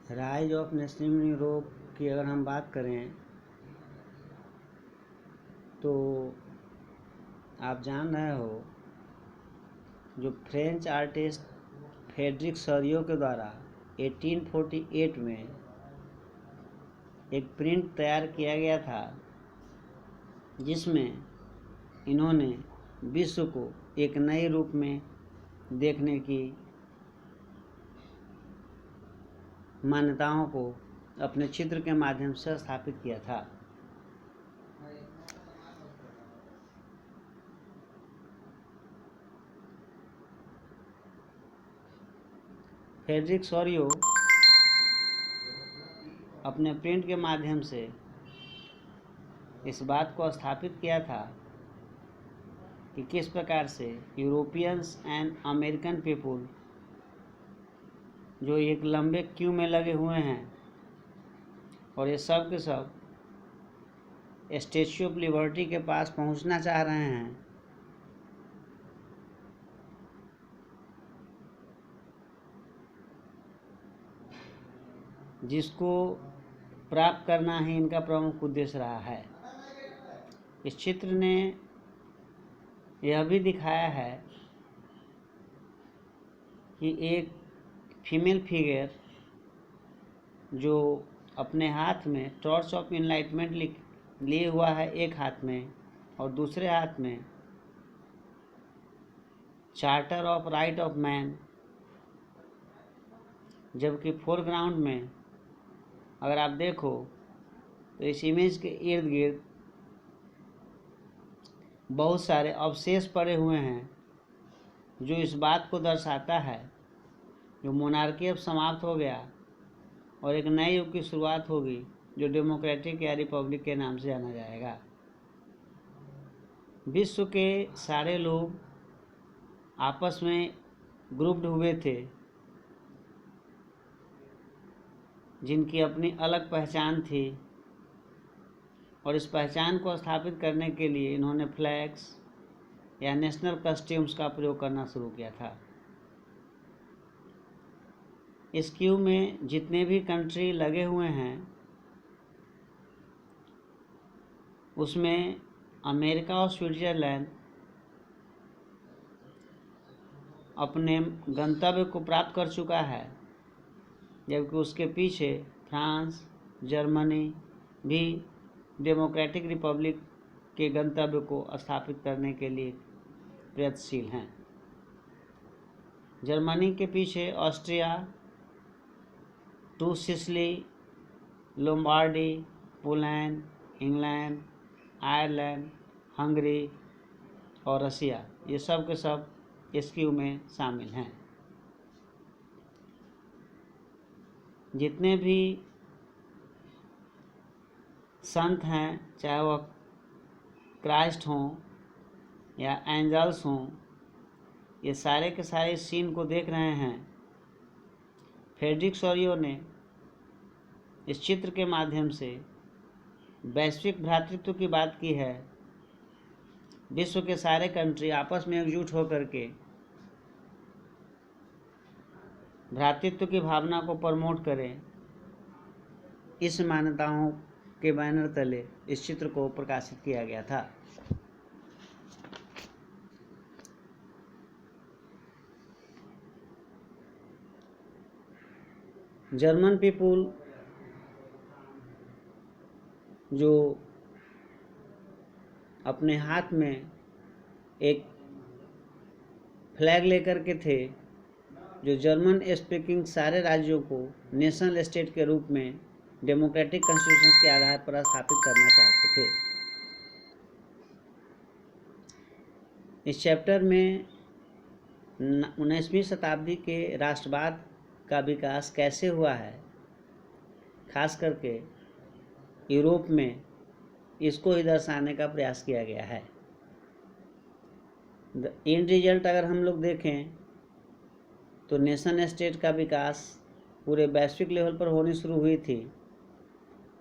Rise of nationalism in Europe की अगर हम बात करें तो आप जान रहे हो जो फ्रेंच आर्टिस्ट फ्रेडरिक सॉरियो के द्वारा 1848 में एक प्रिंट तैयार किया गया था जिसमें इन्होंने विश्व को एक नए रूप में देखने की मान्यताओं को अपने चित्र के माध्यम से स्थापित किया था। फ्रेडरिक सॉरियो अपने प्रिंट के माध्यम से इस बात को स्थापित किया था कि किस प्रकार से यूरोपियंस एंड अमेरिकन पीपुल जो एक लंबे क्यू में लगे हुए हैं और ये सब के सब स्टैच्यू ऑफ लिबर्टी के पास पहुंचना चाह रहे हैं, जिसको प्राप्त करना ही इनका प्रमुख उद्देश्य रहा है। इस चित्र ने यह भी दिखाया है कि एक फीमेल फिगर जो अपने हाथ में टॉर्च ऑफ इनलाइटमेंट लिए हुआ है एक हाथ में और दूसरे हाथ में charter of right of man, जबकि फोरग्राउंड में अगर आप देखो तो इस इमेज के इर्द गिर्द बहुत सारे अवशेष पड़े हुए हैं जो इस बात को दर्शाता है जो मोनार्की अब समाप्त हो गया और एक नए युग की शुरुआत होगी जो डेमोक्रेटिक या रिपब्लिक के नाम से जाना जाएगा। विश्व के सारे लोग आपस में ग्रुप्ड हुए थे जिनकी अपनी अलग पहचान थी और इस पहचान को स्थापित करने के लिए इन्होंने फ्लैग्स या नेशनल कस्ट्यूम्स का प्रयोग करना शुरू किया था। इस क्यू में जितने भी कंट्री लगे हुए हैं उसमें अमेरिका और स्विट्ज़रलैंड अपने गंतव्य को प्राप्त कर चुका है, जबकि उसके पीछे फ्रांस, जर्मनी भी डेमोक्रेटिक रिपब्लिक के गंतव्य को स्थापित करने के लिए प्रयत्नशील हैं। जर्मनी के पीछे Austria, two Sicily, Lombardy, Poland, England, Ireland, Hungary और रसिया, ये सब के सब इस क्यू में शामिल हैं। जितने भी संत हैं, चाहे वह क्राइस्ट हों या एंजल्स हों, ये सारे के सारे इस सीन को देख रहे हैं। फ्रेडरिक सॉरियो ने इस चित्र के माध्यम से वैश्विक भ्रातृत्व की बात की है। विश्व के सारे कंट्री आपस में एकजुट होकर के भ्रातृत्व की भावना को प्रमोट करें, इस मान्यताओं के बैनर तले इस चित्र को प्रकाशित किया गया था। जर्मन पीपुल जो अपने हाथ में एक फ्लैग लेकर के थे, जो जर्मन स्पीकिंग सारे राज्यों को नेशनल स्टेट के रूप में डेमोक्रेटिक कॉन्स्टिट्यूशंस के आधार पर स्थापित करना चाहते थे। इस चैप्टर में 19वीं शताब्दी के राष्ट्रवाद का विकास कैसे हुआ है, खास करके यूरोप में, इसको ही दर्शाने का प्रयास किया गया है। एंड रिजल्ट अगर हम लोग देखें तो नेशन स्टेट का विकास पूरे वैश्विक लेवल पर होनी शुरू हुई थी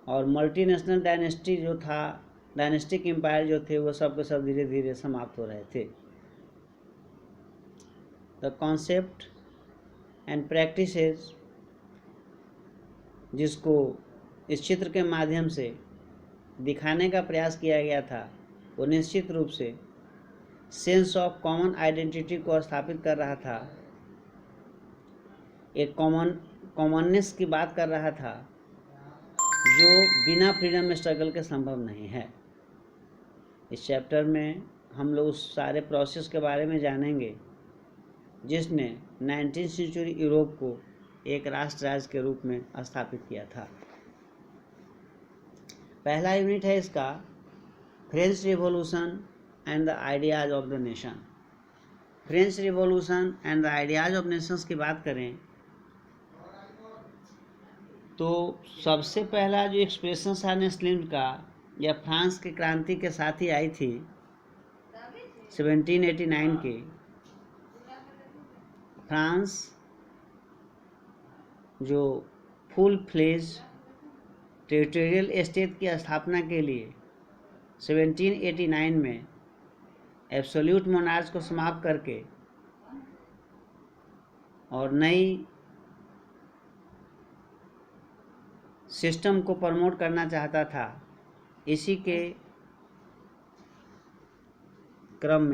और मल्टीनेशनल डायनेस्टी जो था, डायनेस्टिक एम्पायर जो थे, वो सब के सब धीरे धीरे समाप्त हो रहे थे। द कॉन्सेप्ट एंड प्रैक्टिसेस जिसको इस चित्र के माध्यम से दिखाने का प्रयास किया गया था, वो निश्चित रूप से सेंस ऑफ कॉमन आइडेंटिटी को स्थापित कर रहा था, एक कॉमननेस की बात कर रहा था जो बिना फ्रीडम स्ट्रगल के संभव नहीं है। इस चैप्टर में हम लोग उस सारे प्रोसेस के बारे में जानेंगे जिसने 19वीं सेंचुरी यूरोप को एक राष्ट्र राज्य के रूप में स्थापित किया था। पहला यूनिट है इसका French revolution and the ideas of the nation. French revolution and the ideas of Nations की बात करें तो सबसे पहला जो एक्सप्रेशन था नेशनलिज्म का या फ्रांस की क्रांति के साथ ही आई थी 1789 के। फ्रांस जो फुल फ्लेज टेरिटोरियल स्टेट की स्थापना के लिए 1789 में एब्सोल्यूट मोनार्च को समाप्त करके और नई सिस्टम को प्रमोट करना चाहता था। इसी के क्रम में